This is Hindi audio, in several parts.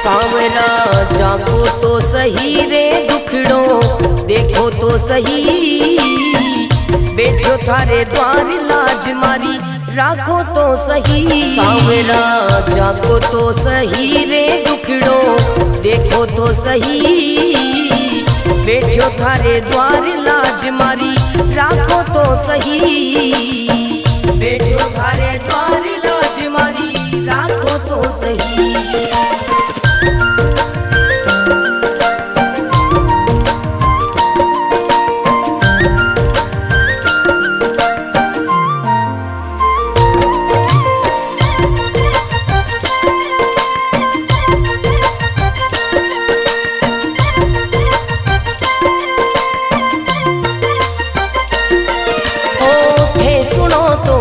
सांवरा जागो तो सही रे दुखड़ो देखो तो सही, बैठो थारे द्वार लाज मारी राखो तो सही। सांवरा जागो तो सही रे दुखड़ो देखो तो सही, बैठो थारे द्वार लाज मारी राखो तो सही, बैठो थारे द्वार लाज मारी राखो तो सही।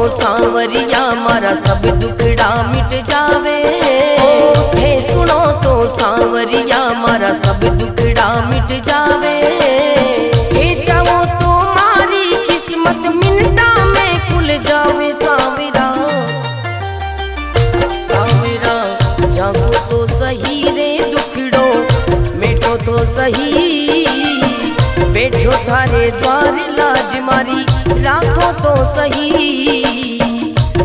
सांवरिया मारा सब दुखड़ा मिट जावे, थे सुनो तो सांवरिया मारा सब दुखड़ा मिट जावे, थे चाहो तो मारी किस्मत मिनटा में खुल जावे। सांवरा सांवरा जागो तो सही रे दुखड़ो मिटो तो सही, बैठो थारे द्वार लाज मारी राखो तो सही,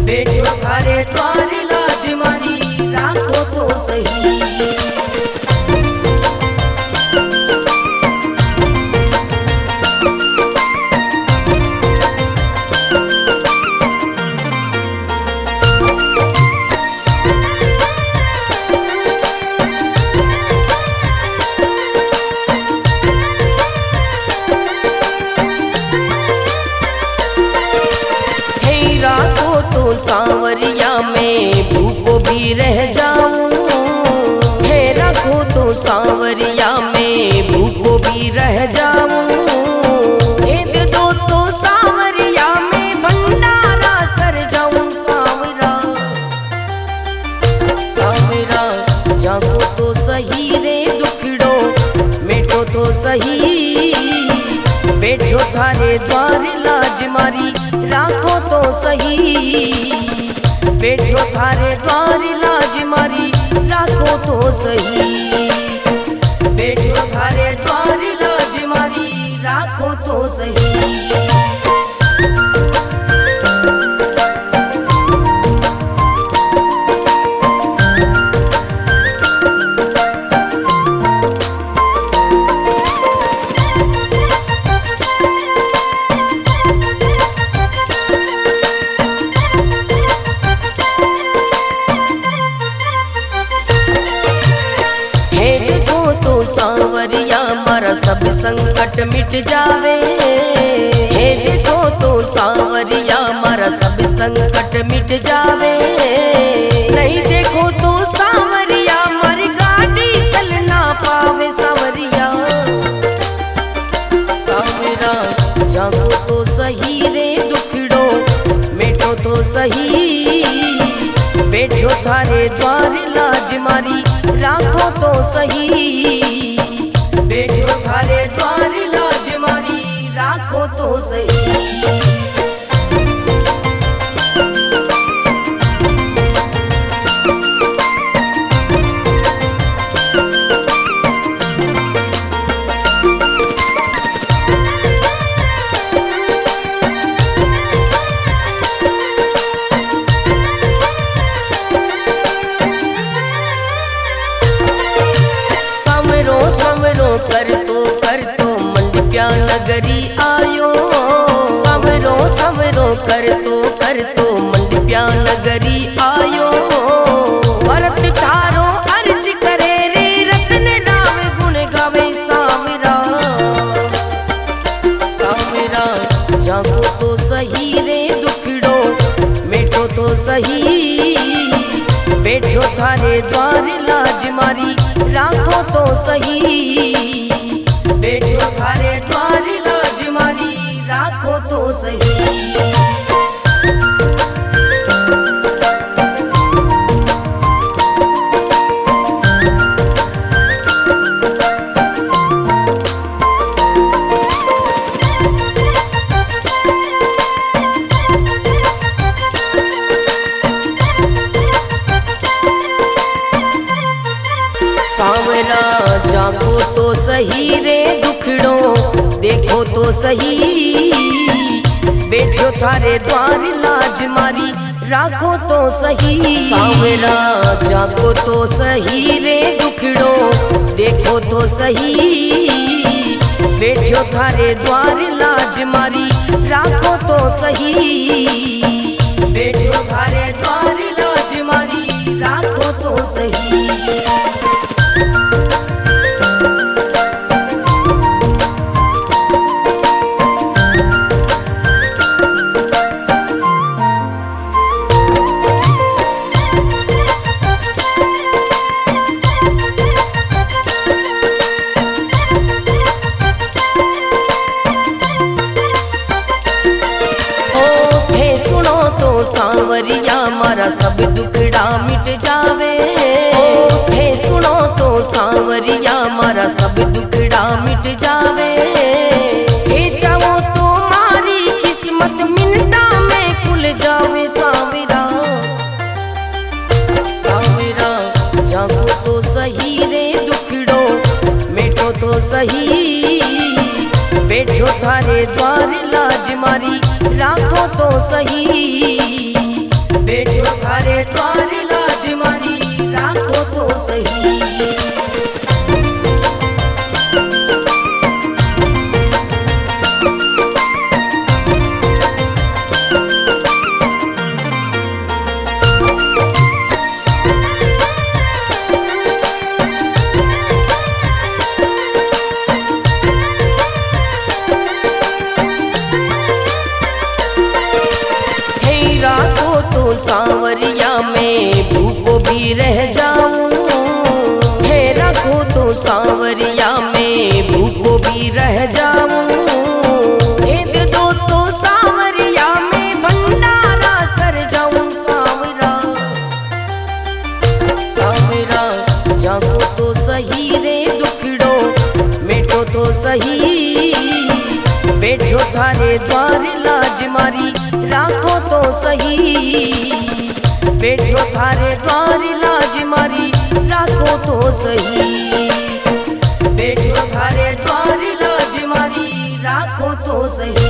बैठो थारे द्वार लाज मारी राखो तो सही। सांवरिया में भूखो भी रह जाऊं, थे रखो तो सांवरिया में भूखो भी रह जाऊं, भेद दो तो सांवरिया में भंडारा कर जाऊं। सांवरा सांवरा जागो तो सही रे दुखड़ो मिटो तो सही, बैठो थारे द्वार लाज मारी राखो तो सही, बैठो थारे द्वार लाज मारी राखो तो सही, बैठो थारे द्वार लाज मारी राखो तो सही। सांवरिया मारा सब संकट मिट जावे, हे देखो तो सांवरिया मारा सब संकट मिट जावे, नहीं देखो तो सांवरिया मारी गाड़ी चल ना पावे। सांवरिया सांवरा जागो तो सही रे दुखड़ो मिटो तो सही, बैठो थारे द्वार लाज मारी राखो तो सही, बैठो थारे द्वार लाज मारी राखो तो सही। कर तो मंडप्या नगरी आयो, संवरो संवरो कर तो मंडप्या नगरी आयो, भरत थारो अर्ज करे रे रतन नाम गुण गावे। सांवरा सांवरा जागो तो सही रे दुखड़ो मिटो तो सही, बैठो थारे द्वार लाज मारी राखो तो सही, बैठो थारे द्वार लाज मारी राखो तो सही। सांवरा जाको तो सही रे दुखड़ो देखो तो सही, बैठो थारे द्वार लाज मारी राखो तो सही। सांवरा जाको तो सही रे दुखड़ो देखो तो सही, बैठो थारे द्वार लाज मारी राखो तो सही, बैठो थारे द्वार लाज मारी राखो तो सही। सांवरिया मारा सब दुखड़ा मिट जावे, थे सुनो तो सांवरिया मारा सब दुखड़ा मिट जावे, थे चाहो तो मारी किस्मत मिनटा में खुल जावे। सांवरा सांवरा जागो तो सही रे दुखड़ो मिटो तो सही, बैठो थारे द्वार लाज मारी राखो तो सही, बैठो थारे द्वार लाज मारी राखो तो सही। सांवरिया में भूखो भी रह जाऊं, थे रखो तो सांवरिया में भूखो भी रह जाऊं, भेद दो तो सांवरिया में भंडारा कर जाऊं। सांवरा सांवरा जागो तो सही रे दुखड़ो मिटो तो सही, बैठो थारे द्वार लाज मारी राखो तो सही, बैठो थारे द्वार लाज मारी राखो तो सही, बैठो थारे द्वार लाज मारी राखो तो सही।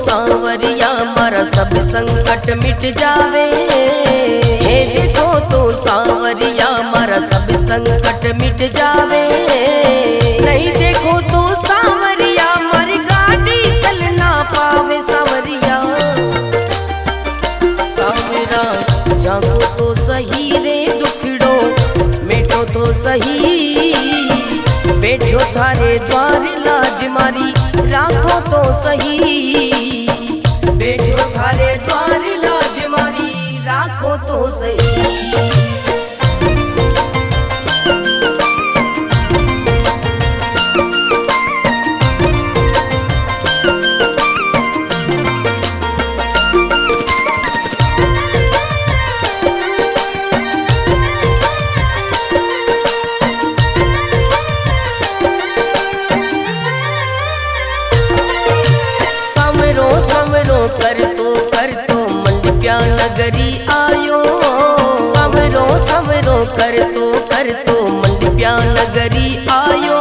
सांवरिया मारा सब संकट मिट जावे, हे देखो तो सांवरिया मारा सब संकट मिट जावे, नहीं देखो तो सांवरिया मारी गाड़ी चल ना पावे। सांवरिया सांवरा जागो तो सही रे दुखड़ो मिटो तो सही, बैठो थारे द्वार लाज मारी राखो तो सही, बैठो थारे द्वार लाज मारी राखो तो सही। कर तो मंडप्या नगरी आयो, संवरो संवरो कर तो मंडप्या नगरी आयो,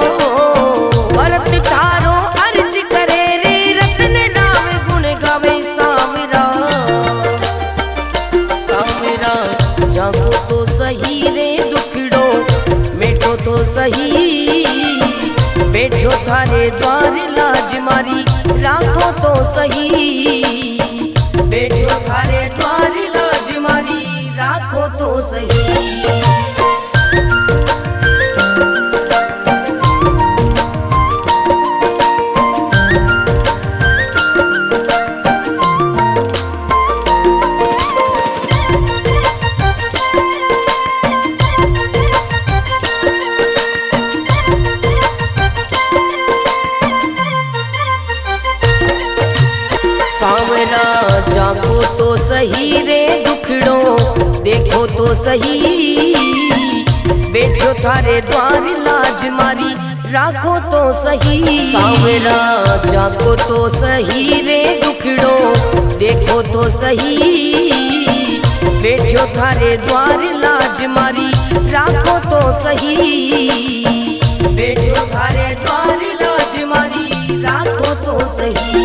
भरत थारो अर्ज करे रे रतन नाम गुण गावे। सांवरा सांवरा जागो तो सही रे दुखड़ो मिटो तो सही, बैठो थारे द्वार लाज मारी राखो तो सही, बैठो थारे द्वार लाज मारी राखो तो सही। सांवरा जागो तो सही रे दुखड़ो देखो तो सही, बैठो थारे द्वार लाज मारी राखो तो सही। सांवरा जागो तो सही रे दुखड़ो देखो तो सही, बैठो थारे द्वार लाज मारी राखो तो सही, बैठो थारे द्वार लाज मारी राखो तो सही।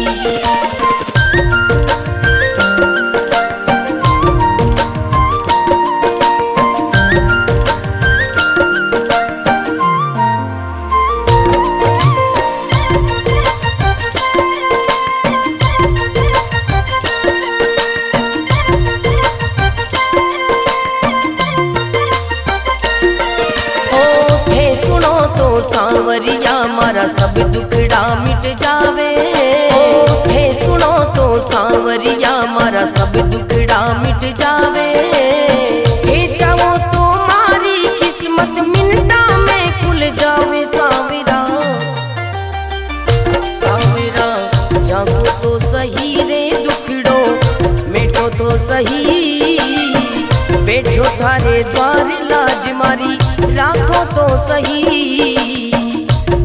सांवरिया मारा सब दुखड़ा मिट जावे, थे सुनो तो सांवरिया मारा सब दुखड़ा मिट जावे, थे चाहो तो मारी किस्मत मिनटा में खुल जावे। सांवरा सांवरा जागो तो सही रे दुखड़ो मेटो तो सही, बैठो थारे द्वार लाज मारी राखो तो सही,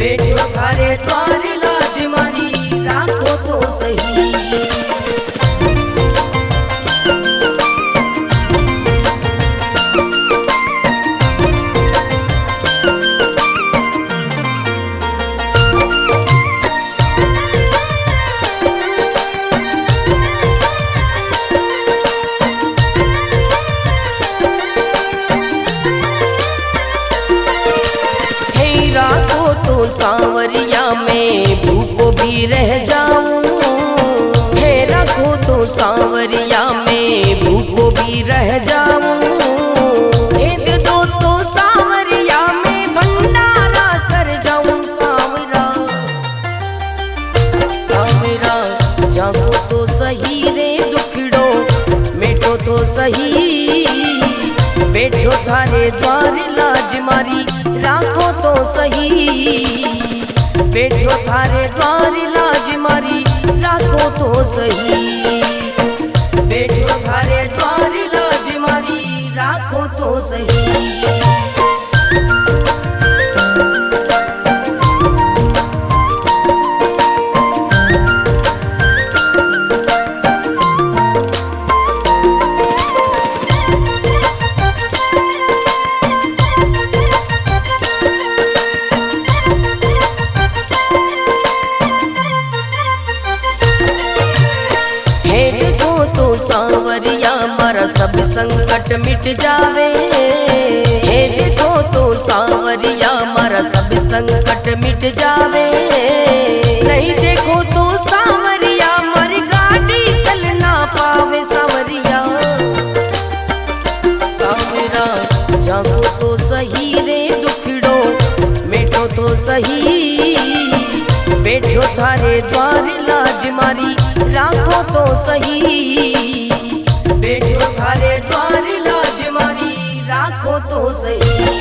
बैठो थारे द्वार लाज मारी राखो तो सही। सांवरिया में भूखो भी रह जाऊं, थे रखो तो सांवरिया में भूखो भी रह जाऊं, दे दो तो सांवरिया में भंडारा कर जाऊं। सांवरा सांवरा जागो तो सही रे दुखड़ो मेटो तो सही, बैठो थारे द्वार लाज मारी राखो तो सही, बैठो थारे द्वार लाज मारी राखो तो सही, बैठो थारे द्वार लाज मारी राखो तो सही। सांवरिया मारा सब संकट मिट जावे, हे देखो तो सांवरिया मारा सब संकट मिट जावे, नहीं देखो तो सांवरिया मारी गाड़ी चल ना पावे। सांवरिया सांवरा जागो तो सही रे दुखड़ो मेटो तो सही, बैठो थारे द्वार लाज मारी राखो तो सही, बैठो थारे द्वार लाज मारी राखो तो सही।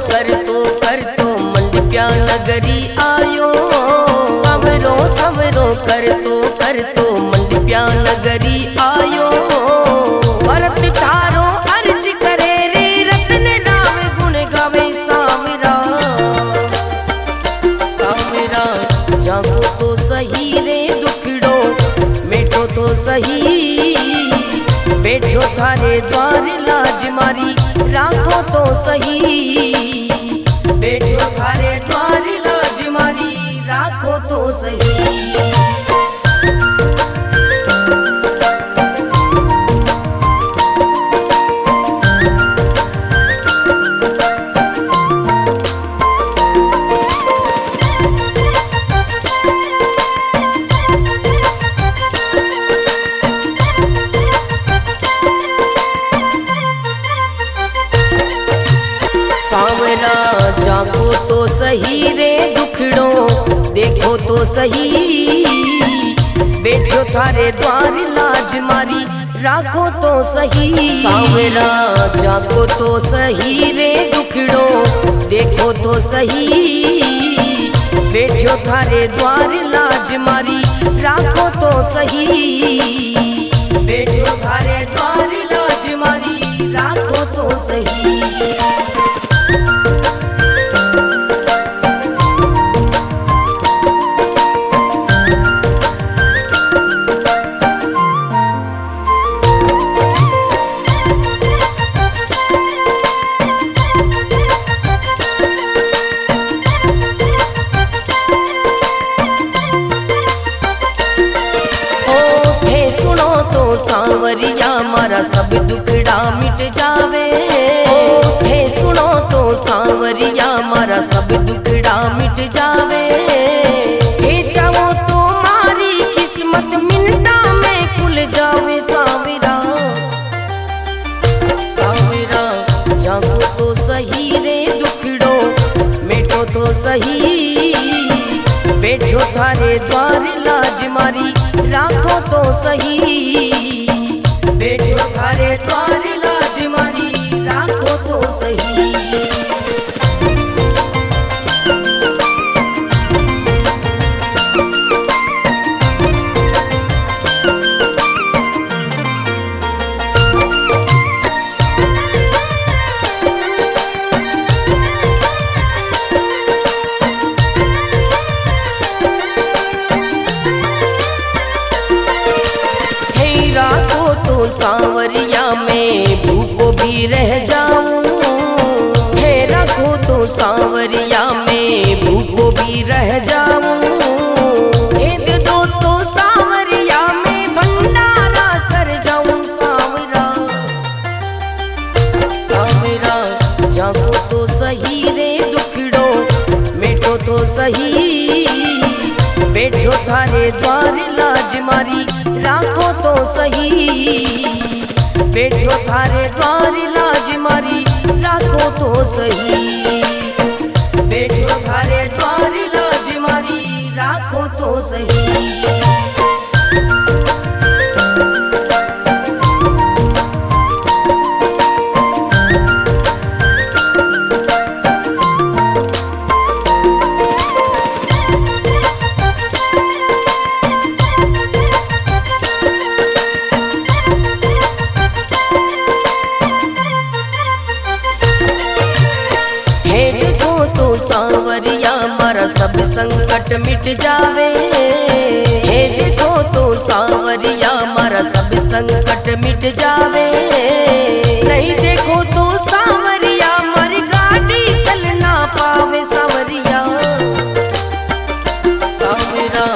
कर तो मंडप्या नगरी आयो, सवरो सवरो कर तो मंडप्या नगरी आयो, भरत थारो अर्ज करे रे रत्न राम गुण गावे। सांवरा सांवरा जागो तो सही रे दुखड़ो मेटो तो सही, बैठो थारे द्वार लाज मारी राखो तो सही, बैठो थारे द्वार लाज मारी राखो तो सही। जागो तो सही रे दुखड़ो देखो तो सही, बैठो थारे द्वार लाज मारी राखो तो सही। सांवरा जागो तो सही रे दुखड़ो देखो तो सही, बैठो थारे द्वार लाज मारी राखो तो सही, बैठो थारे द्वार लाज मारी राखो तो सही। सांवरिया मारा सब दुखड़ा मिट जावे, थे सुनो तो सांवरिया मारा सब दुखड़ा मिट जावे। थे चाहो तो मारी किस्मत मिनटा में खुल जावे। सांवरा सांवरा जागो तो सही रे दुखड़ो मिटो तो सही, बैठो थारे द्वार लाज मारी राखो तो सही, बैठो थारे द्वार लाज मारी राखो तो सही। सांवरिया में भूखो भी रह जाऊं, थे रखो तो सांवरिया में भूखो भी रह जाऊं। दे दो तो सांवरिया में भंडारा कर जाऊं। सांवरा सांवरा जागो तो सही रे दुखड़ो मिटो तो सही, बैठो थारे द्वार लाज मारी राखो तो सही, बैठो थारे द्वार लाज मारी राखो तो सही, बैठो थारे द्वार लाज मारी राखो तो सही। सांवरिया मारा सब संकट मिट जावे, हे देखो तो सांवरिया मारा सब संकट मिट जावे। नहीं देखो तो सांवरिया मारी गाड़ी चल ना पावे। सांवरिया सांवरा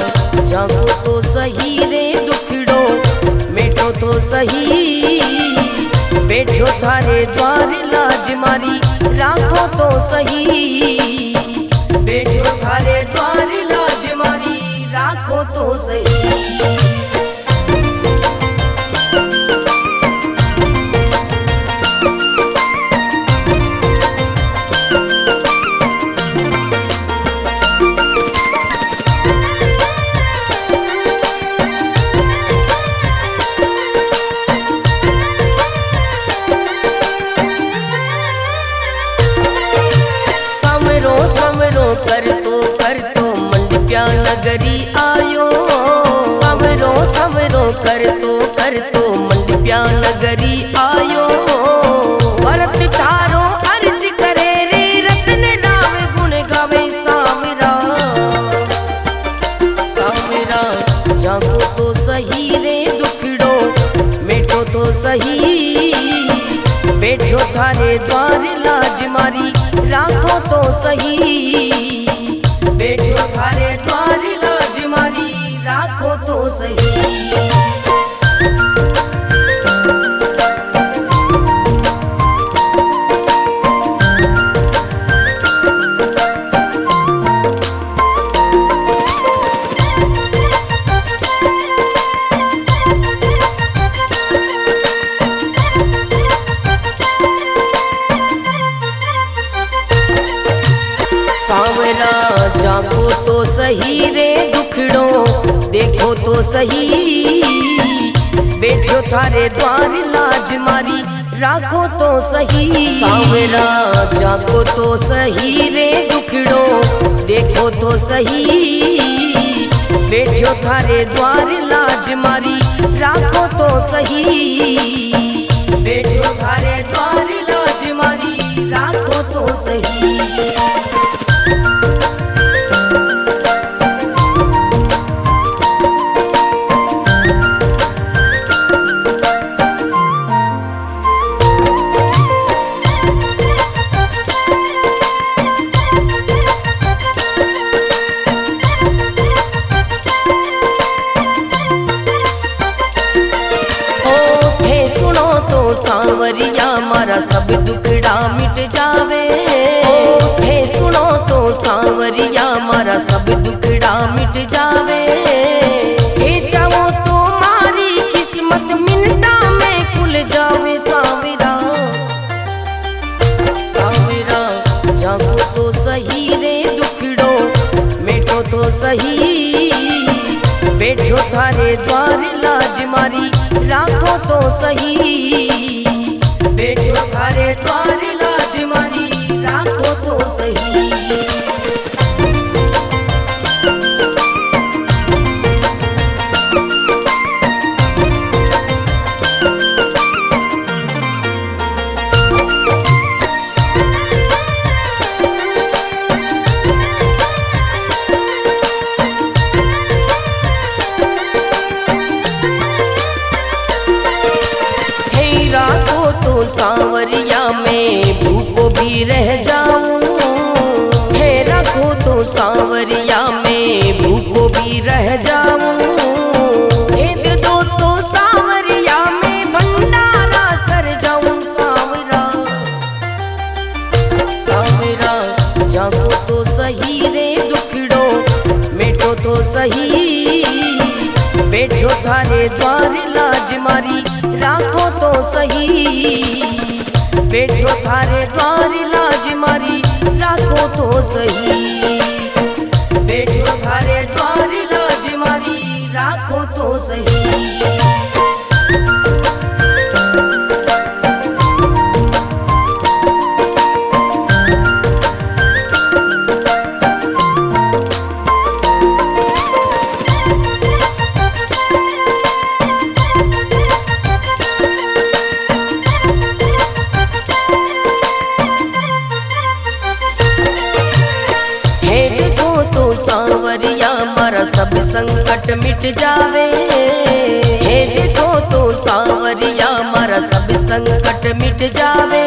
जागो तो सही रे दुखड़ो मिटो तो सही, बैठो थारे द्वार लाज मारी राखो तो सही, बैठो थारे द्वार लाज मारी राखो तो सही। कर तो मंडप्या नगरी आयो, सवरो सवरो कर तो मंडप्या नगरी आयो। भरत थारो अर्ज करे रे रतन राम गुण गावे। सांवरा सांवरा जागो तो सही रे दुखड़ो मिटो तो सही, बैठो थारे द्वार लाज मारी राखो तो सही, बैठो थारे द्वार लाज मारी राखो तो सही। सही, बैठो थारे द्वार लाज मारी राखो तो सही। सांवरा जाको तो सही रे दुखड़ो देखो तो सही, बैठो थारे द्वार लाज मारी राखो तो सही, बैठो थारे द्वार लाज मारी राखो तो सही। सांवरिया मारा सब दुखड़ा मिट जावे, थे सुनो तो सांवरिया मारा सब दुखड़ा मिट जावे, थे चाहो तो मारी किस्मत मिनटा में खुल जावे। सांवरा सांवरा जागो तो सही रे दुखड़ो मेटो तो सही, बैठो थारे द्वार लाज मारी राखो तो सही, बैठो थारे द्वार लाज मारी राखो तो सही। सांवरिया में भूखो भी रह जाऊं, थे रखो तो सांवरिया में भूखो भी रह जाऊं, भेद दो तो सांवरिया में भंडारा कर जाऊं। सांवरा सांवरा जागो तो सही रे दुखड़ो मेटो तो सही, बैठो थारे द्वार लाज मारी राखो तो सही, बैठो थारे द्वार लाज मारी राखो तो सही, बैठो थारे द्वार लाज मारी राखो तो सही। सांवरिया मारा सब संकट मिट जावे, हे देखो तो सांवरिया मारा सब संकट मिट जावे,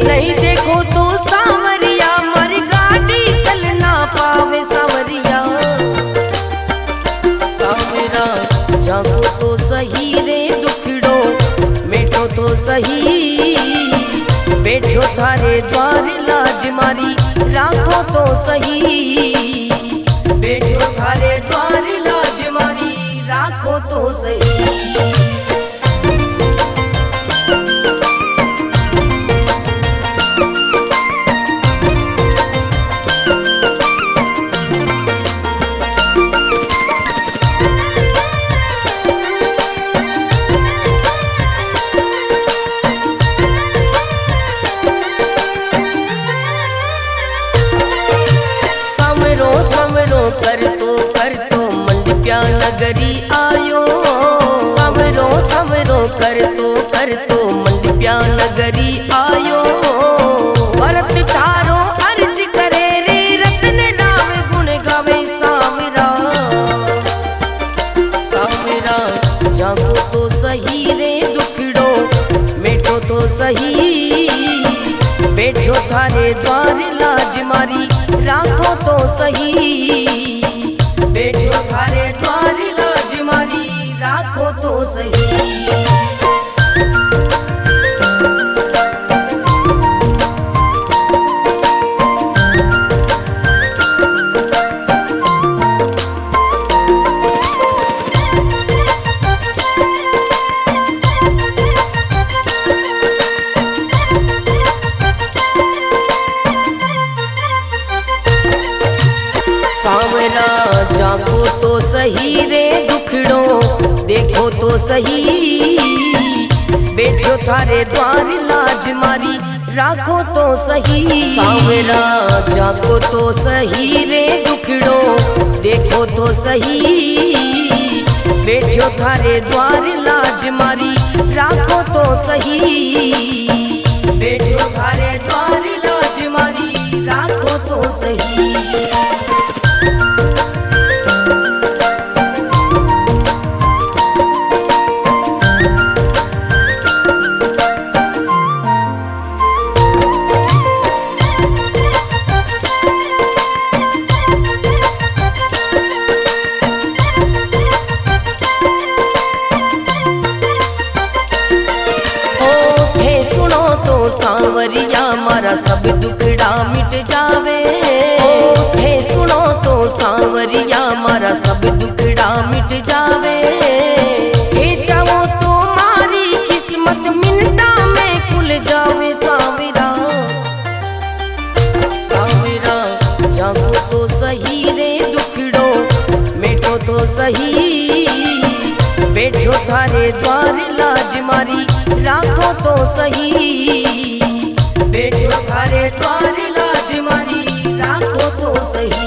नहीं देखो तो सांवरिया मारी गाड़ी चल ना पावे। सांवरिया सांवरा जागो तो सही रे दुखड़ो मेटो तो सही, बैठो थारे द्वार लाज मारी राखो तो सही, बैठो थारे द्वार लाज मारी राखो तो सही। कर तो मंडप्या नगरी आयो, सवरो सवरो कर तो मंडप्या नगरी आयो, भरत थारो अर्ज करे रे रतन नाम गुण गावे। सांवरा सांवरा जागो तो सही रे दुखड़ो मेटो तो सही, बैठो थारे द्वार लाज मारी राखो तो सही, बैठो थारे द्वार लाज मारी राखो तो सही। सांवरा जागो तो सही रे दुख सही, बैठो थारे द्वार लाज मारी राखो तो सही। सांवरा जाको तो सही रे दुखड़ो देखो तो सही, बैठो थारे द्वार लाज मारी राखो तो सही, बैठो थारे द्वार लाज मारी राखो तो सही। सांवरिया मारा सब दुखड़ा मिट जावे, थे सुनो तो सांवरिया मारा सब दुखड़ा मिट जावे, थे चाहो तो मारी किस्मत मिनटा में खुल जावे। सांवरा सांवरा जागो तो सही रे दुखड़ो मिटो तो सही, बैठो थारे द्वार लाज मारी राखो तो सही, बैठो थारे द्वार लाज मारी राखो तो सही।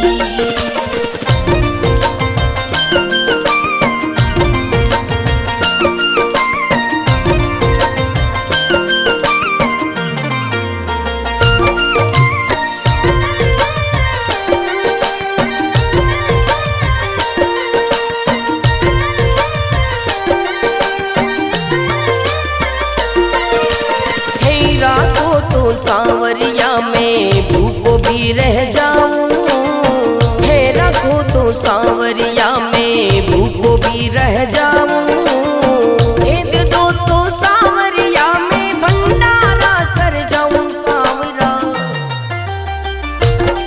सांवरिया में भूखो भी रह जाऊं, है रखो तो सांवरिया में भूखो भी रह जाऊं, दे दो तो सांवरिया में भंडारा कर जाऊं। सांवरा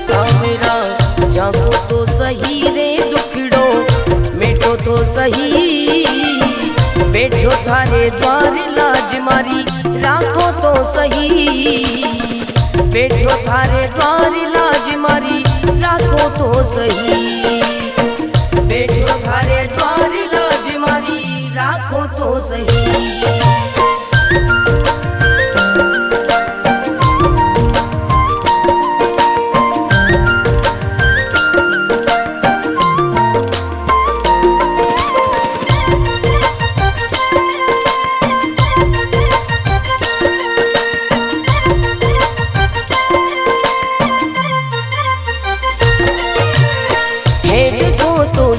सांवरा जागो तो सही रे दुखड़ो मिटो तो सही, बैठो थारे द्वार लाज मारी राखो तो सही, बैठो थारे द्वार लाज मारी राखो तो सही, बैठो थारे द्वार लाज मारी राखो तो सही।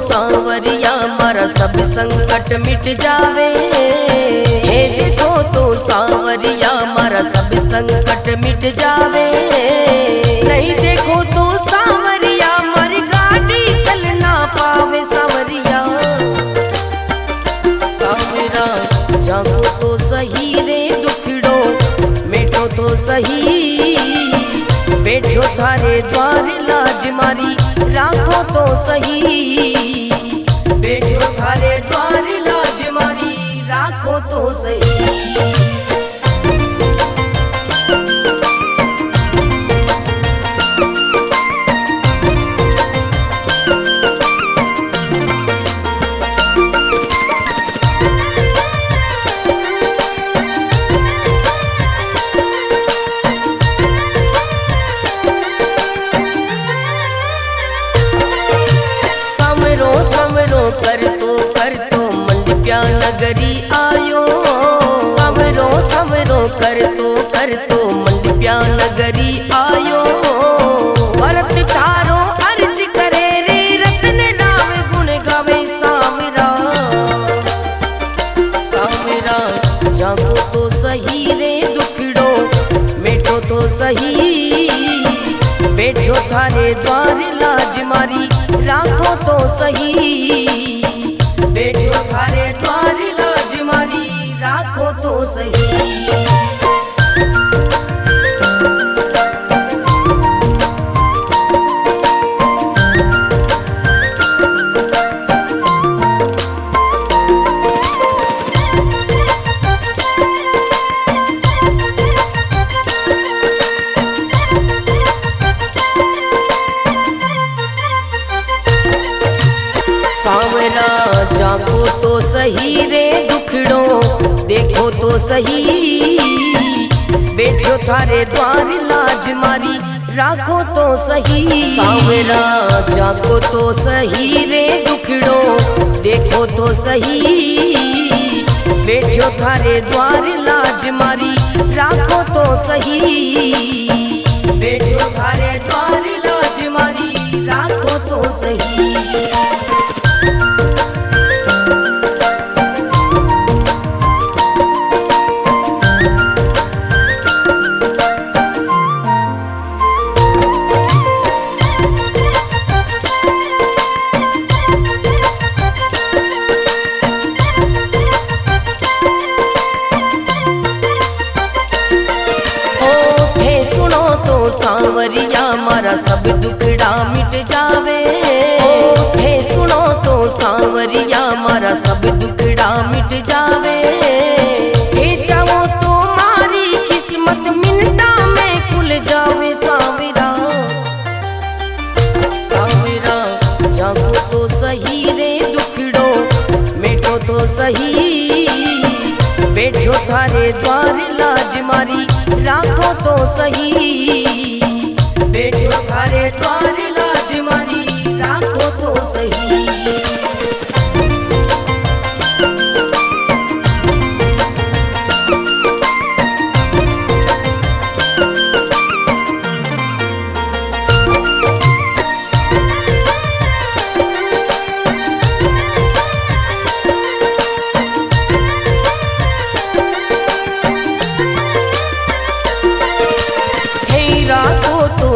सांवरिया मारा सब संकट मिट जावे, हे देखो तो सांवरिया मारा सब संकट मिट जावे, नहीं देखो तो सांवरिया मारी गाड़ी चल ना पावे। सांवरिया सांवरा जागो तो सही रे दुखड़ो मिटो तो सही, बैठो थारे द्वार लाज मारी राखो तो सही, बैठो थारे द्वार लाज मारी राखो तो सही। कर तो मंडप्या नगरी आयो, समरो समरो कर तो मंडप्या नगरी आयो, भरत थारो अर्ज करे रे रत्न राम गुण गावे। सांवरा सांवरा जागो तो सही रे दुखड़ो मिटो तो सही, बैठो थारे द्वार लाज मारी राखो तो सही, बैठो थारे द्वार लाज मारी राखो तो सही। सांवरा जागो तो तो सही रे दुखड़ो, देखो तो सही बैठो थारे द्वार लाज मारी, राखो तो सही सांवरा जागो तो सही रे दुखड़ो, देखो तो सही बैठो थारे द्वार लाज मारी, राखो तो सही बैठो थारे द्वार लाज मारी, राखो तो सही। सांवरिया मारा सब दुखड़ा मिट जावे, थे सुनो तो सांवरिया मारा सब दुखड़ा मिट जावे, थे चाहो तो मारी किस्मत मिनटा में खुल जावे सांवरा, सांवरा जागो तो सही रे दुखड़ो, मिटो तो सही बैठो थारे द्वार लाज मारी, राखो तो सही बैठो थारे द्वार लाज मारी, राखो तो सही।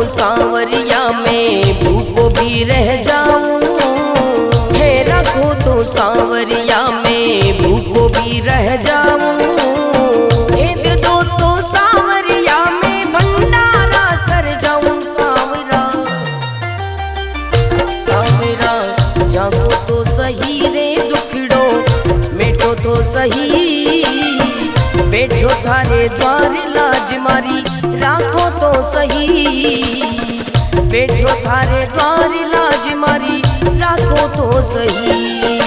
सांवरिया में भूखो भी रह जाऊं, थे रखो तो सांवरिया में भूखो भी रह जाऊं, दे दो तो सांवरिया में भंडारा कर जाऊं सांवरा, सांवरा जागो तो सही रे दुखड़ो, मिटो तो सही बैठो थारे द्वार लाज मारी, राखो तो सही बैठो थारे द्वार लाज मारी, राखो तो सही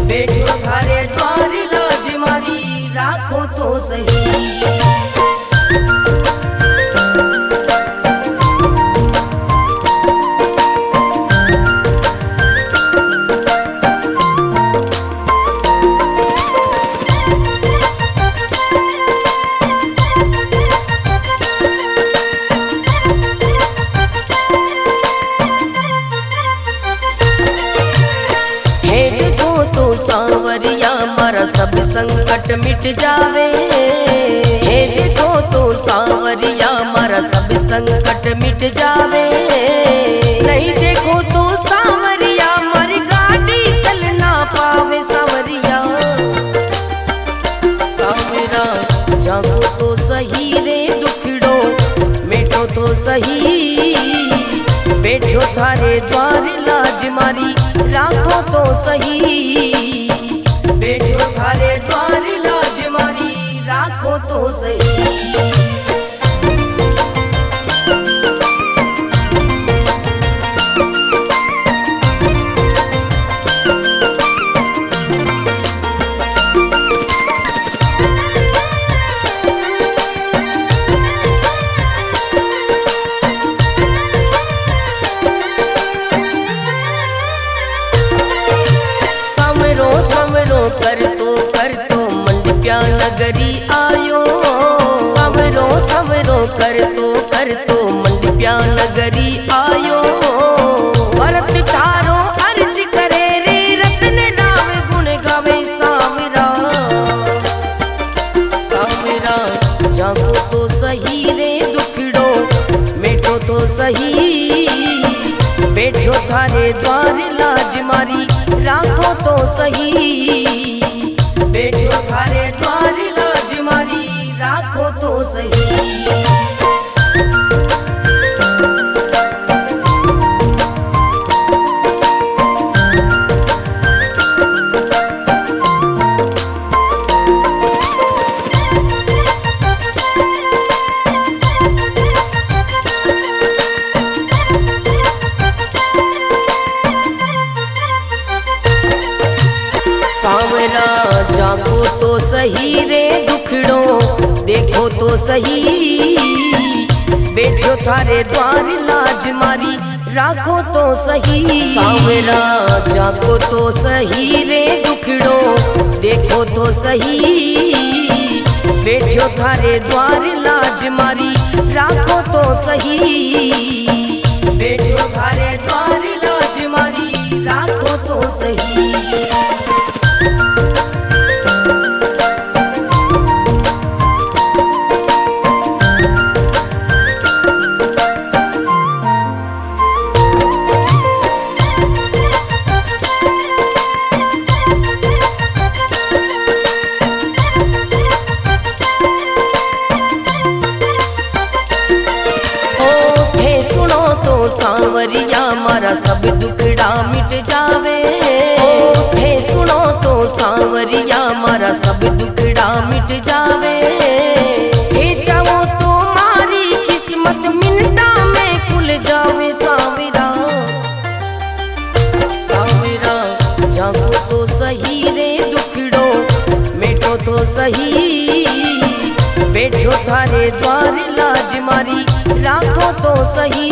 बैठो थारे द्वार लाज मारी, राखो तो सही। सांवरिया मारा सब संकट मिट जावे, हे देखो तो सांवरिया मारा सब संकट मिट जावे, नहीं देखो तो सांवरिया मारी गाड़ी चल ना पावे सांवरिया, सांवरा जागो तो सही रे दुखड़ो, मिटो तो सही बैठो थारे द्वार लाज मारी, राखो तो सही बैठो थारे द्वार लाज मारी, राखो तो सही। कर तो मंडप्या नगरी आयो, सवरो सवरो कर तो मंडप्या नगरी आयो, भरत थारो अर्ज करे रे रतन राव गुण गावे सांवरा, सांवरा जागो तो सही रे दुखड़ो, मिटो तो सही बैठो थारे द्वार लाज मारी, राखो तो सही बैठो थारे द्वार लाज मारी, राखो तो सही। सही रे दुखड़ो देखो तो सही, बैठो थारे द्वार लाज मारी राखो तो सही। सांवरा जाको तो सही रे दुखड़ो देखो तो सही, बैठो थारे द्वार लाज मारी राखो तो सही, बैठो थारे द्वार लाज मारी राखो तो सही। सांवरिया मारा सब दुखड़ा मिट जावे, थे सुनो तो सांवरिया मारा सब दुखड़ा मिट जावे, थे चाहो तो मारी किस्मत मिनटा में खुल जावे। सांवरा सांवरा जागो तो सही रे दुखड़ो मिटो तो सही, बैठो थारे द्वार लाज मारी राखो तो सही,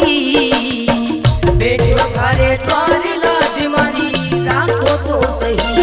बैठो थारे द्वार लाज मारी राखो तो सही।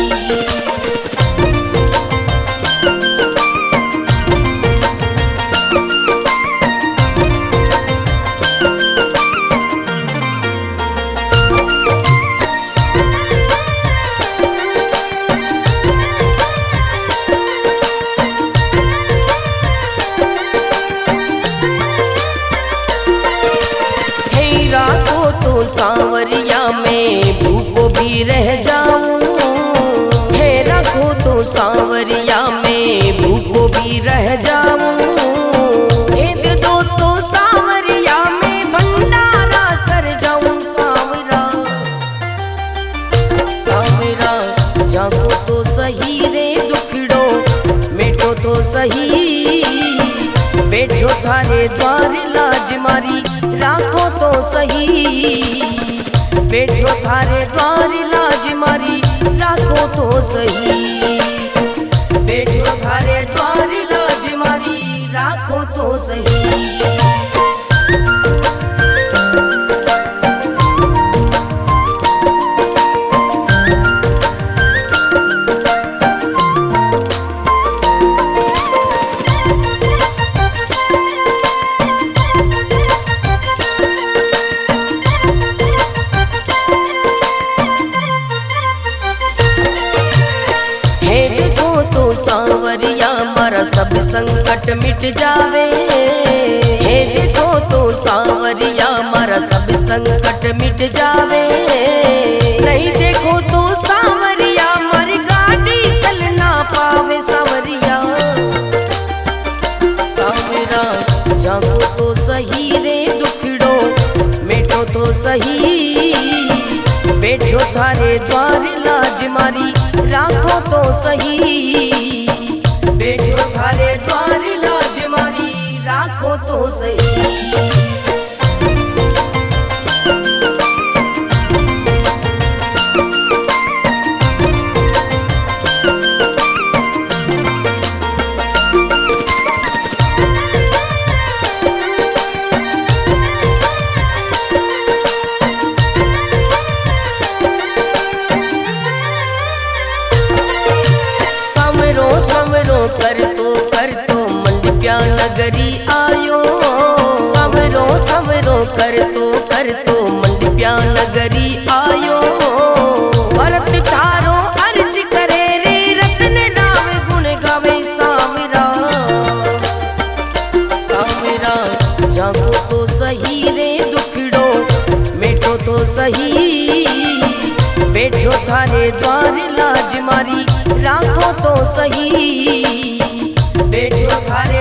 सांवरिया में भूखो भी रह जाऊं, थे रखो तो सांवरिया में भूखो भी रह जाऊं, भेद दो तो सांवरिया में भंडारा कर जाऊं। सांवरा सांवरा जागो तो सही रे दुखड़ो मिटो तो सही, बैठो थारे द्वार लाज मारी राखो तो सही, बैठो थारे द्वार लाज मारी राखो तो सही, बैठो थारे द्वार लाज मारी राखो तो सही। सांवरिया मारा सब संकट मिट जावे, हे देखो तो सांवरिया मारा सब संकट मिट जावे, नहीं देखो तो सांवरिया मारी गाड़ी चल ना पावे। सांवरिया सांवरा जागो तो सही रे दुखड़ो मिटो तो सही, बैठो थारे द्वार लाज मारी राखो तो सही, बैठो थारे द्वार लाज मारी राखो तो सही। कर तो मंडप्या नगरी आयो, सवरो सवरो कर तो मंडप्या नगरी आयो, भरत थारो अर्ज करे रे रतन नाम गुण गावे। सांवरा सांवरा जागो तो सही रे दुखड़ो मिटो तो सही, बैठो थारे द्वार लाज मारी राखो तो सही, बैठो थारे